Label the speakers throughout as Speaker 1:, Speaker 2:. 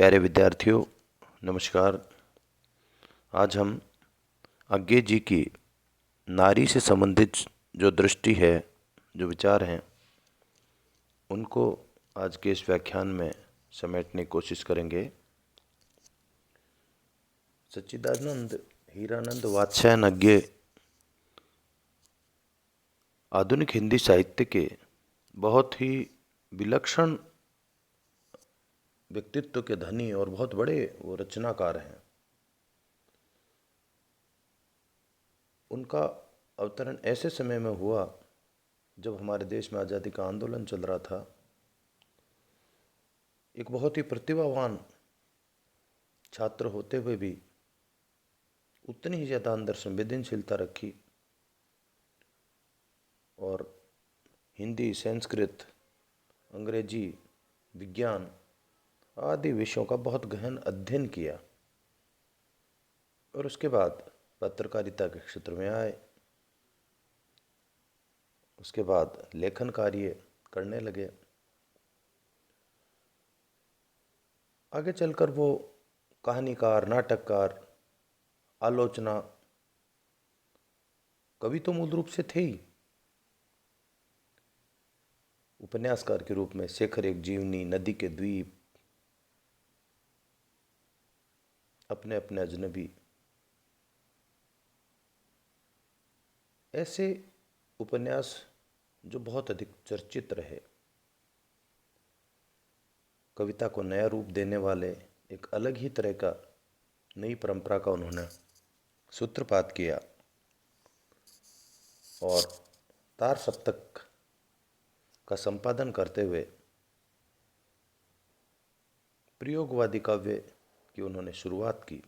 Speaker 1: प्यारे विद्यार्थियों, नमस्कार। आज हम अज्ञे जी की नारी से संबंधित जो दृष्टि है, जो विचार हैं, उनको आज के इस व्याख्यान में समेटने की कोशिश करेंगे। सच्चिदानंद हीरानंद वात्स्यायन अज्ञे आधुनिक हिंदी साहित्य के बहुत ही विलक्षण व्यक्तित्व के धनी और बहुत बड़े वो रचनाकार हैं। उनका अवतरण ऐसे समय में हुआ जब हमारे देश में आज़ादी का आंदोलन चल रहा था। एक बहुत ही प्रतिभावान छात्र होते हुए भी उतनी ही ज़्यादा अंदर संवेदनशीलता रखी और हिंदी, संस्कृत, अंग्रेजी, विज्ञान आदि विषयों का बहुत गहन अध्ययन किया और उसके बाद पत्रकारिता के क्षेत्र में आए। उसके बाद लेखन कार्य करने लगे। आगे चलकर वो कहानीकार, नाटककार, आलोचना, कवि तो मूल रूप से थे ही। उपन्यासकार के रूप में शेखर एक जीवनी, नदी के द्वीप, अपने अपने अजनबी, ऐसे उपन्यास जो बहुत अधिक चर्चित रहे। कविता को नया रूप देने वाले एक अलग ही तरह का, नई परंपरा का उन्होंने सूत्रपात किया और तार सप्तक का संपादन करते हुए प्रयोगवादी काव्य की उन्होंने शुरुआत की।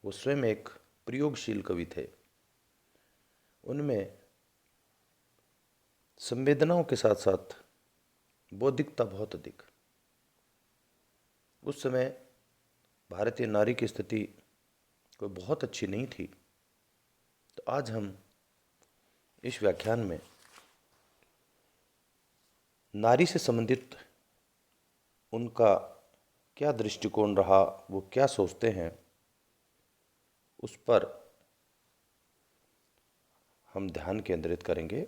Speaker 1: वो स्वयं एक प्रयोगशील कवि थे। उनमें संवेदनाओं के साथ साथ बौद्धिकता बहुत अधिक। उस समय भारतीय नारी की स्थिति कोई बहुत अच्छी नहीं थी। तो आज हम इस व्याख्यान में नारी से संबंधित उनका क्या दृष्टिकोण रहा, वो क्या सोचते हैं, उस पर हम ध्यान केंद्रित करेंगे।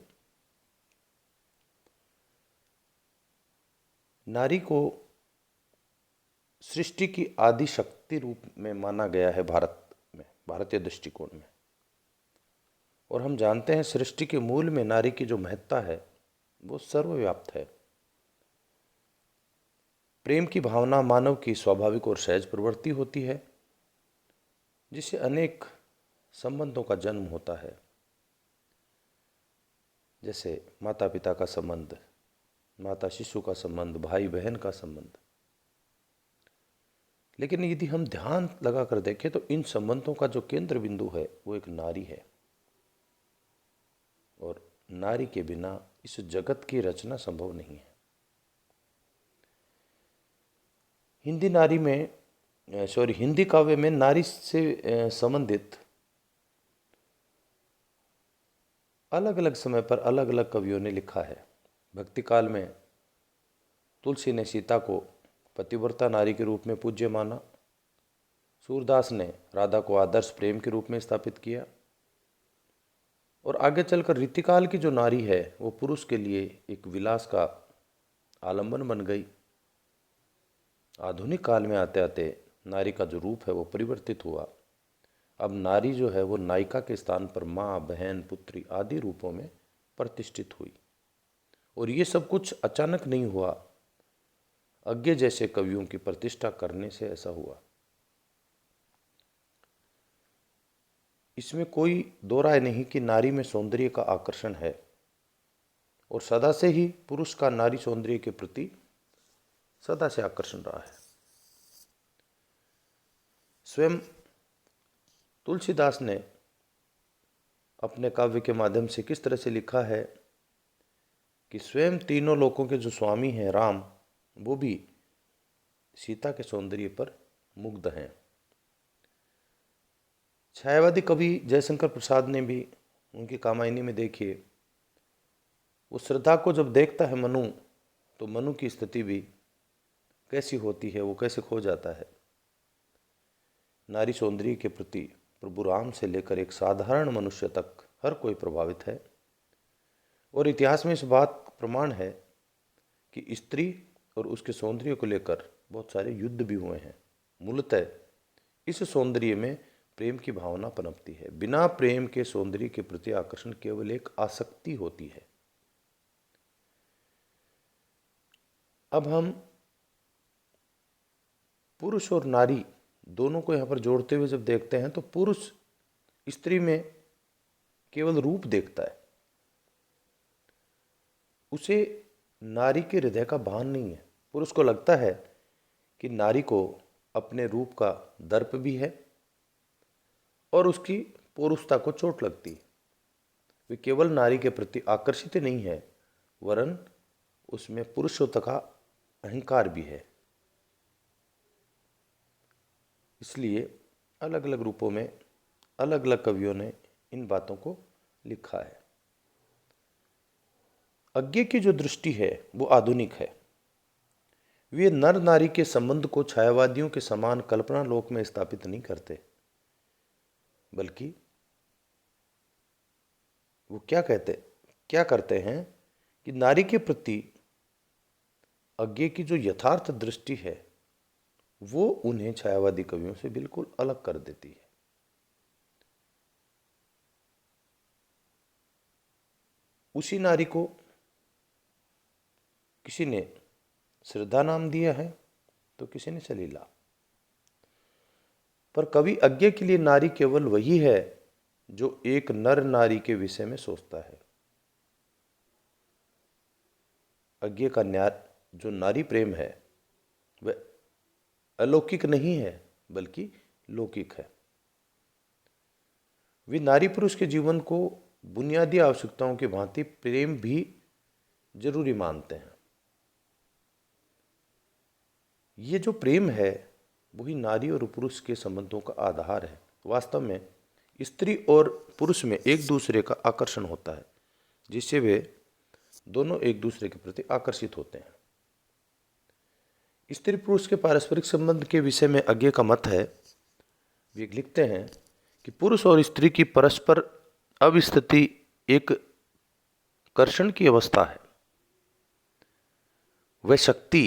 Speaker 1: नारी को सृष्टि की आदि शक्ति रूप में माना गया है भारत में, भारतीय दृष्टिकोण में। और हम जानते हैं सृष्टि के मूल में नारी की जो महत्ता है वो सर्वव्याप्त है। प्रेम की भावना मानव की स्वाभाविक और सहज प्रवृत्ति होती है, जिससे अनेक संबंधों का जन्म होता है, जैसे माता पिता का संबंध, माता शिशु का संबंध, भाई बहन का संबंध। लेकिन यदि हम ध्यान लगाकर देखें तो इन संबंधों का जो केंद्र बिंदु है वो एक नारी है। और नारी के बिना इस जगत की रचना संभव नहीं है। हिंदी काव्य में नारी से संबंधित अलग अलग समय पर अलग अलग कवियों ने लिखा है। भक्ति काल में तुलसी ने सीता को पतिव्रता नारी के रूप में पूज्य माना। सूरदास ने राधा को आदर्श प्रेम के रूप में स्थापित किया। और आगे चलकर रीतिकाल की जो नारी है वो पुरुष के लिए एक विलास का आलंबन बन गई। आधुनिक काल में आते आते नारी का जो रूप है वो परिवर्तित हुआ। अब नारी जो है वो नायिका के स्थान पर माँ, बहन, पुत्री आदि रूपों में प्रतिष्ठित हुई। और ये सब कुछ अचानक नहीं हुआ, अज्ञे जैसे कवियों की प्रतिष्ठा करने से ऐसा हुआ। इसमें कोई दो राय नहीं कि नारी में सौंदर्य का आकर्षण है और सदा से ही पुरुष का नारी सौंदर्य के प्रति सदा से आकर्षण रहा है। स्वयं तुलसीदास ने अपने काव्य के माध्यम से किस तरह से लिखा है कि स्वयं तीनों लोकों के जो स्वामी हैं राम, वो भी सीता के सौंदर्य पर मुग्ध हैं। छायावादी कवि जयशंकर प्रसाद ने भी उनकी कामायनी में देखिए, वो श्रद्धा को जब देखता है मनु, तो मनु की स्थिति भी कैसी होती है, वो कैसे खो जाता है। नारी सौंदर्य के प्रति प्रभु राम से लेकर एक साधारण मनुष्य तक हर कोई प्रभावित है। और इतिहास में इस बात का प्रमाण है कि स्त्री और उसके सौंदर्य को लेकर बहुत सारे युद्ध भी हुए हैं। मूलतः इस सौंदर्य में प्रेम की भावना पनपती है। बिना प्रेम के सौंदर्य के प्रति आकर्षण केवल एक आसक्ति होती है। अब हम पुरुष और नारी दोनों को यहाँ पर जोड़ते हुए जब देखते हैं तो पुरुष स्त्री में केवल रूप देखता है, उसे नारी के हृदय का भान नहीं है। पुरुष को लगता है कि नारी को अपने रूप का दर्प भी है और उसकी पौरुषता को चोट लगती है। वे केवल नारी के प्रति आकर्षित नहीं है, वरन उसमें पुरुषत्व का अहंकार भी है। इसलिए अलग अलग रूपों में अलग अलग कवियों ने इन बातों को लिखा है। अज्ञे की जो दृष्टि है वो आधुनिक है। वे नर नारी के संबंध को छायावादियों के समान कल्पना लोक में स्थापित नहीं करते, बल्कि वो क्या करते हैं कि नारी के प्रति अज्ञे की जो यथार्थ दृष्टि है वो उन्हें छायावादी कवियों से बिल्कुल अलग कर देती है। उसी नारी को किसी ने श्रद्धा नाम दिया है तो किसी ने सलीला। पर कवि अज्ञे के लिए नारी केवल वही है जो एक नर नारी के विषय में सोचता है। अज्ञे का जो नारी प्रेम है वह अलौकिक नहीं है बल्कि लौकिक है। वे नारी पुरुष के जीवन को बुनियादी आवश्यकताओं की भांति प्रेम भी जरूरी मानते हैं। ये जो प्रेम है वही नारी और पुरुष के संबंधों का आधार है। वास्तव में स्त्री और पुरुष में एक दूसरे का आकर्षण होता है, जिससे वे दोनों एक दूसरे के प्रति आकर्षित होते हैं। स्त्री पुरुष के पारस्परिक संबंध के विषय में अज्ञे का मत है। वे लिखते हैं कि पुरुष और स्त्री की परस्पर अवस्थिति एक कर्षण की अवस्था है। वह शक्ति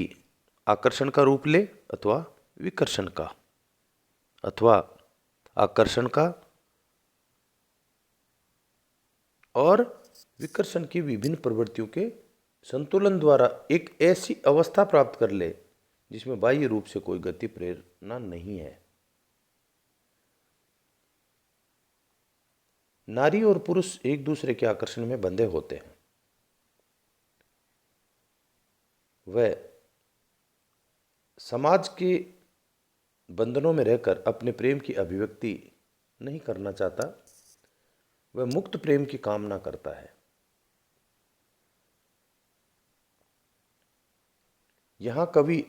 Speaker 1: आकर्षण का रूप ले अथवा विकर्षण का, अथवा आकर्षण का और विकर्षण की विभिन्न प्रवृत्तियों के संतुलन द्वारा एक ऐसी अवस्था प्राप्त कर ले जिसमें बाह्य रूप से कोई गति प्रेरणा नहीं है। नारी और पुरुष एक दूसरे के आकर्षण में बंधे होते हैं। वह समाज के बंधनों में रहकर अपने प्रेम की अभिव्यक्ति नहीं करना चाहता, वह मुक्त प्रेम की कामना करता है। यहाँ कवि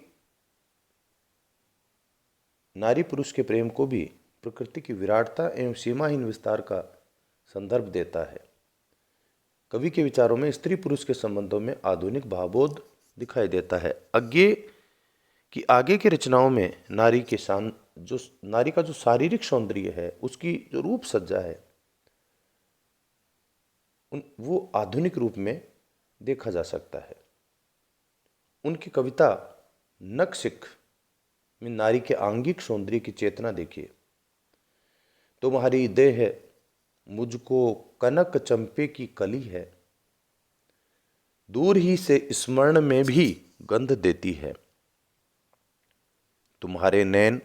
Speaker 1: नारी पुरुष के प्रेम को भी प्रकृति की विराटता एवं सीमाहीन विस्तार का संदर्भ देता है। कवि के विचारों में स्त्री पुरुष के संबंधों में आधुनिक भावबोध दिखाई देता है। अज्ञे की आगे की रचनाओं में नारी का जो शारीरिक सौंदर्य है, उसकी जो रूप सज्जा है, वो आधुनिक रूप में देखा जा सकता है। उनकी कविता नक्शिक में नारी के आंगिक सौंदर्य की चेतना देखिए। तुम्हारी देह मुझको कनक चंपे की कली है, दूर ही से स्मरण में भी गंध देती है। तुम्हारे नैन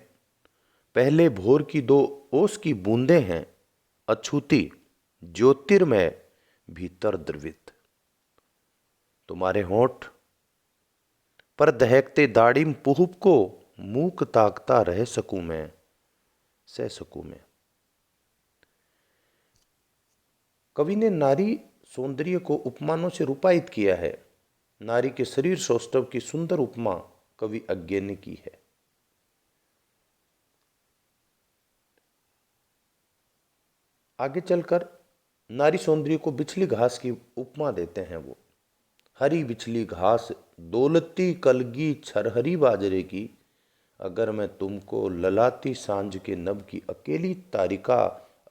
Speaker 1: पहले भोर की दो ओस की बूंदें हैं, अछूती ज्योतिर्मय भीतर द्रवित। तुम्हारे होंठ पर दहकते दाड़िम पुहुप को मूक ताकता रह सकूं मैं, सह सकूं मैं। कवि ने नारी सौंदर्य को उपमानों से रूपायित किया है। नारी के शरीर सौष्ठव की सुंदर उपमा कवि अज्ञे ने की है। आगे चलकर नारी सौंदर्य को बिछली घास की उपमा देते हैं। वो हरी बिछली घास दौलती कलगी छरहरी बाजरे की, अगर मैं तुमको ललाती सांझ के नभ की अकेली तारिका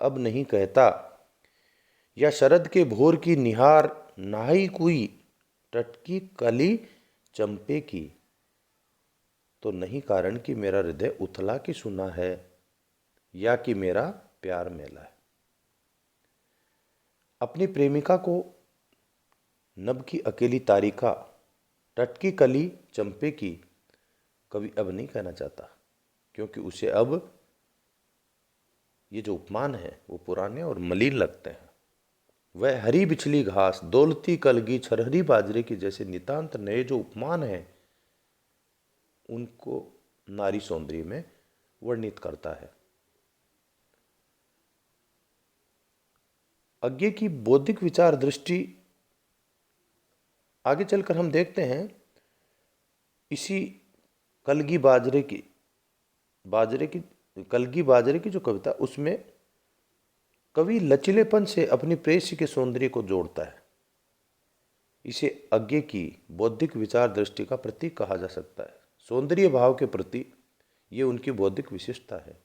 Speaker 1: अब नहीं कहता, या शरद के भोर की निहार नाई कोई टटकी कली चंपे की, तो नहीं कारण कि मेरा हृदय उथला कि सुना है, या कि मेरा प्यार मेला है। अपनी प्रेमिका को नभ की अकेली तारिका टटकी कली चंपे की कवि अब नहीं कहना चाहता, क्योंकि उसे अब ये जो उपमान है वो पुराने और मलिन लगते हैं। वह हरी बिछली घास दौलती कलगी छरहरी बाजरे की जैसे नितांत नए जो उपमान हैं उनको नारी सौंदर्य में वर्णित करता है। अज्ञे की बौद्धिक विचार दृष्टि आगे चलकर हम देखते हैं। इसी कलगी बाजरे की जो कविता, उसमें कवि लचीलेपन से अपनी प्रेयसी के सौंदर्य को जोड़ता है। इसे अज्ञे की बौद्धिक विचार दृष्टि का प्रतीक कहा जा सकता है। सौंदर्य भाव के प्रति ये उनकी बौद्धिक विशेषता है,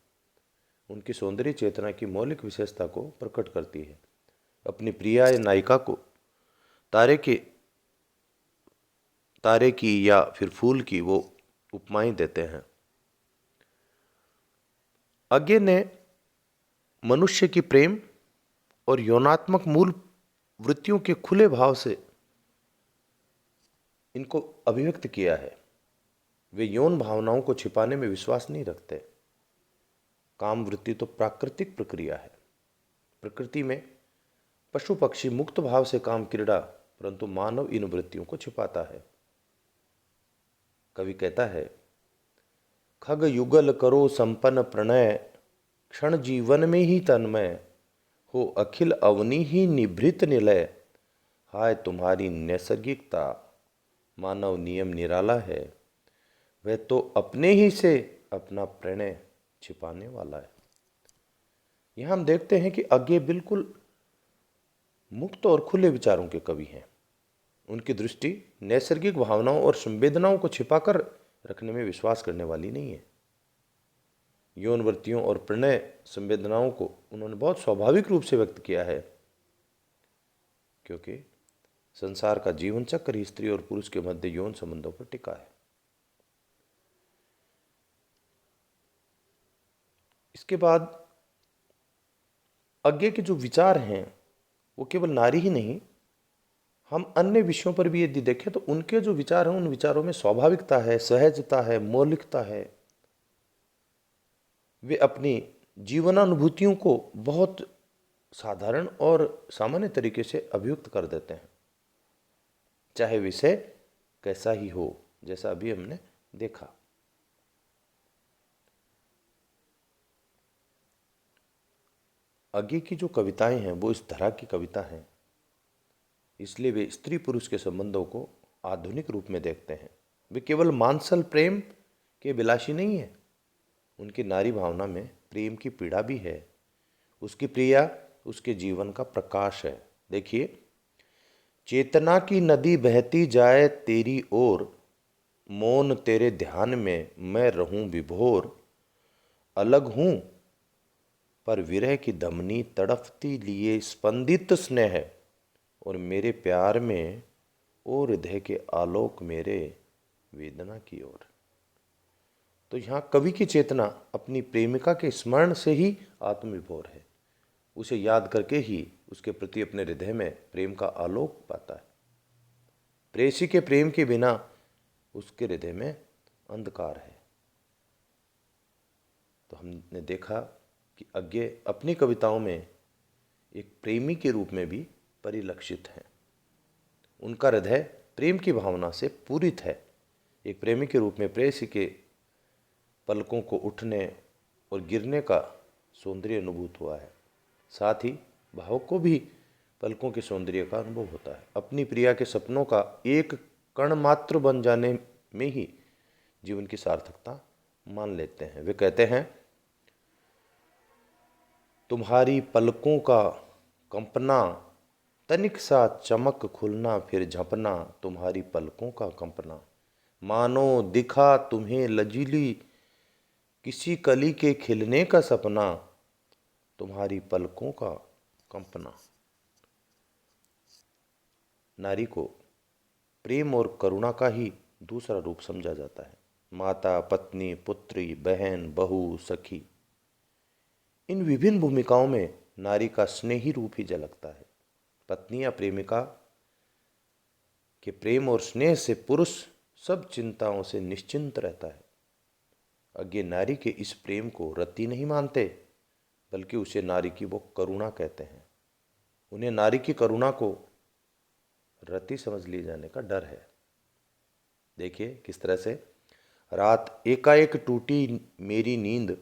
Speaker 1: उनकी सौंदर्य चेतना की मौलिक विशेषता को प्रकट करती है। अपनी प्रिया या नायिका को तारे की या फिर फूल की वो उपमाएं देते हैं। अज्ञे ने मनुष्य की प्रेम और यौनात्मक मूल वृत्तियों के खुले भाव से इनको अभिव्यक्त किया है। वे यौन भावनाओं को छिपाने में विश्वास नहीं रखते। काम वृत्ति तो प्राकृतिक प्रक्रिया है। प्रकृति में पशु पक्षी मुक्त भाव से काम क्रीड़ा, परंतु मानव इन वृत्तियों को छिपाता है। कवि कहता है, खग युगल करो संपन्न प्रणय, क्षण जीवन में ही तन्मय, हो अखिल अवनि ही निभृत निलय, हाय तुम्हारी नैसर्गिकता, मानव नियम निराला है, वह तो अपने ही से अपना प्रणय छिपाने वाला है। यहां हम देखते हैं कि अज्ञे बिल्कुल मुक्त और खुले विचारों के कवि हैं। उनकी दृष्टि नैसर्गिक भावनाओं और संवेदनाओं को छिपाकर रखने में विश्वास करने वाली नहीं है। यौन वृत्तियों और प्रणय संवेदनाओं को उन्होंने बहुत स्वाभाविक रूप से व्यक्त किया है, क्योंकि संसार का जीवन चक्र ही स्त्री और पुरुष के मध्य यौन संबंधों पर टिका है। इसके बाद अज्ञे के जो विचार हैं वो केवल नारी ही नहीं, हम अन्य विषयों पर भी यदि देखें तो उनके जो विचार हैं उन विचारों में स्वाभाविकता है, सहजता है, मौलिकता है। वे अपनी जीवनानुभूतियों को बहुत साधारण और सामान्य तरीके से अभिव्यक्त कर देते हैं, चाहे विषय कैसा ही हो, जैसा अभी हमने देखा। अज्ञे की जो कविताएं हैं वो इस तरह की कविता हैं, इसलिए वे स्त्री पुरुष के संबंधों को आधुनिक रूप में देखते हैं। वे केवल मांसल प्रेम के विलासी नहीं है, उनकी नारी भावना में प्रेम की पीड़ा भी है। उसकी प्रिया उसके जीवन का प्रकाश है। देखिए, चेतना की नदी बहती जाए तेरी ओर, मौन तेरे ध्यान में मैं रहूं विभोर, अलग हूं पर विरह की धमनी तड़पती लिए स्पंदित स्नेह, और मेरे प्यार में ओ हृदय के आलोक मेरे वेदना की ओर। तो यहाँ कवि की चेतना अपनी प्रेमिका के स्मरण से ही आत्मविभोर है। उसे याद करके ही उसके प्रति अपने हृदय में प्रेम का आलोक पाता है। प्रेयसी के प्रेम के बिना उसके हृदय में अंधकार है। तो हमने देखा कि अज्ञे अपनी कविताओं में एक प्रेमी के रूप में भी परिलक्षित हैं। उनका हृदय प्रेम की भावना से पूरित है। एक प्रेमी के रूप में प्रेयसी के पलकों को उठने और गिरने का सौंदर्य अनुभूत हुआ है। साथ ही भावुक को भी पलकों के सौंदर्य का अनुभव होता है। अपनी प्रिया के सपनों का एक कण मात्र बन जाने में ही जीवन की सार्थकता मान लेते हैं। वे कहते हैं, तुम्हारी पलकों का कंपना तनिक सा चमक खुलना फिर झपना, तुम्हारी पलकों का कंपना। मानो दिखा तुम्हें लजीली किसी कली के खिलने का सपना, तुम्हारी पलकों का कंपना। नारी को प्रेम और करुणा का ही दूसरा रूप समझा जाता है। माता, पत्नी, पुत्री, बहन, बहू, सखी, इन विभिन्न भूमिकाओं में नारी का स्नेही रूप ही झलकता है। पत्नी या प्रेमिका के प्रेम और स्नेह से पुरुष सब चिंताओं से निश्चिंत रहता है। अज्ञे नारी के इस प्रेम को रति नहीं मानते, बल्कि उसे नारी की वो करुणा कहते हैं। उन्हें नारी की करुणा को रति समझ लिए जाने का डर है। देखिए किस तरह से, रात एकाएक टूटी मेरी नींद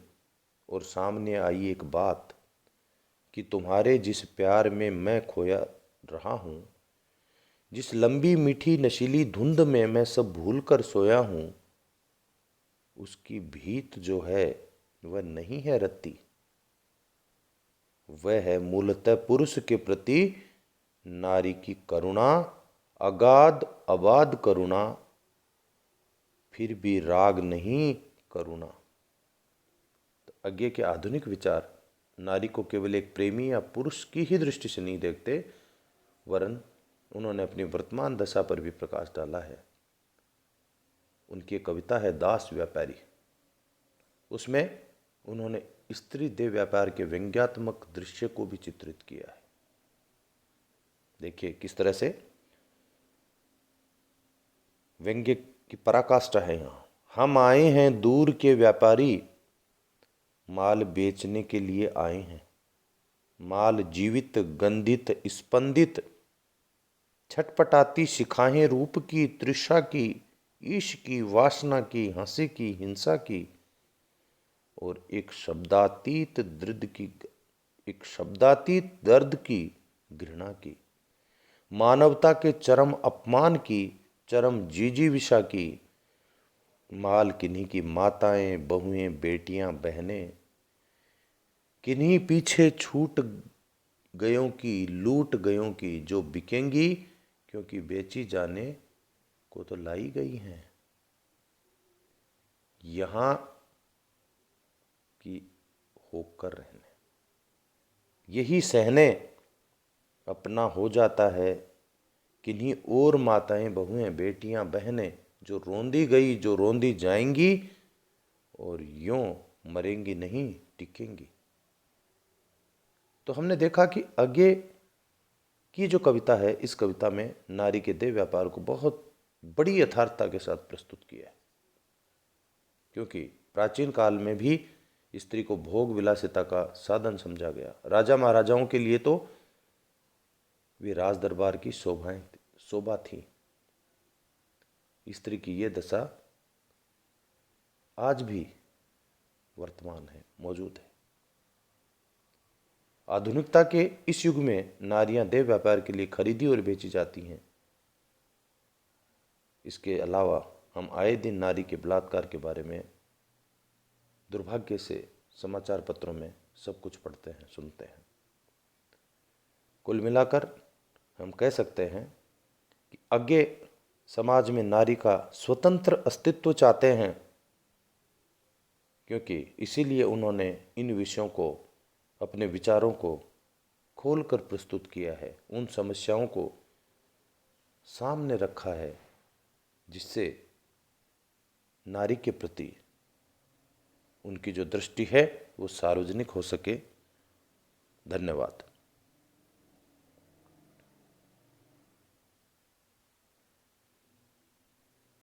Speaker 1: और सामने आई एक बात कि तुम्हारे जिस प्यार में मैं खोया रहा हूँ, जिस लंबी मीठी नशीली धुंध में मैं सब भूल कर सोया हूँ, उसकी भीत जो है वह नहीं है रत्ती, वह है मूलतः पुरुष के प्रति नारी की करुणा, अगाध अबाध करुणा, फिर भी राग नहीं करुणा। तो आगे के आधुनिक विचार नारी को केवल एक प्रेमी या पुरुष की ही दृष्टि से नहीं देखते, वरन उन्होंने अपनी वर्तमान दशा पर भी प्रकाश डाला है। उनकी एक कविता है दास व्यापारी, उसमें उन्होंने स्त्री देह व्यापार के व्यंग्यात्मक दृश्य को भी चित्रित किया है। देखिए किस तरह से व्यंग्य की पराकाष्ठा है यहाँ। हम आए हैं दूर के व्यापारी, माल बेचने के लिए आए हैं। माल जीवित, गंधित, स्पंदित, छटपटाती शिखाएं रूप की, तृषा की, ईश की, वासना की, हंसी की, हिंसा की, और एक शब्दातीत दर्द की, घृणा की, मानवता के चरम अपमान की, चरम जिजीविषा की। माल किन्हीं की माताएं, बहुएं, बेटियां, बहनें, किन्हीं पीछे छूट गयों की, लूट गयों की, जो बिकेंगी क्योंकि बेची जाने को तो लाई गई हैं। यहाँ की होकर रहने, यही सहने अपना हो जाता है। किन्हीं और माताएं, बहुएं, बेटियां, बहनें, जो रोंदी गई, जो रोंदी जाएंगी, और यूं मरेंगी नहीं, टिकेंगी। तो हमने देखा कि आगे की जो कविता है, इस कविता में नारी के देह व्यापार को बहुत बड़ी यथार्थता के साथ प्रस्तुत किया है, क्योंकि प्राचीन काल में भी स्त्री को भोग विलासिता का साधन समझा गया। राजा महाराजाओं के लिए तो वे राज दरबार की शोभा थी। स्त्री की ये दशा आज भी वर्तमान है, मौजूद है। आधुनिकता के इस युग में नारियां देह व्यापार के लिए खरीदी और बेची जाती हैं। इसके अलावा हम आए दिन नारी के बलात्कार के बारे में दुर्भाग्य से समाचार पत्रों में सब कुछ पढ़ते हैं, सुनते हैं। कुल मिलाकर हम कह सकते हैं कि आगे समाज में नारी का स्वतंत्र अस्तित्व चाहते हैं, क्योंकि इसीलिए उन्होंने इन विषयों को, अपने विचारों को खोलकर प्रस्तुत किया है, उन समस्याओं को सामने रखा है, जिससे नारी के प्रति उनकी जो दृष्टि है वो सार्वजनिक हो सके। धन्यवाद।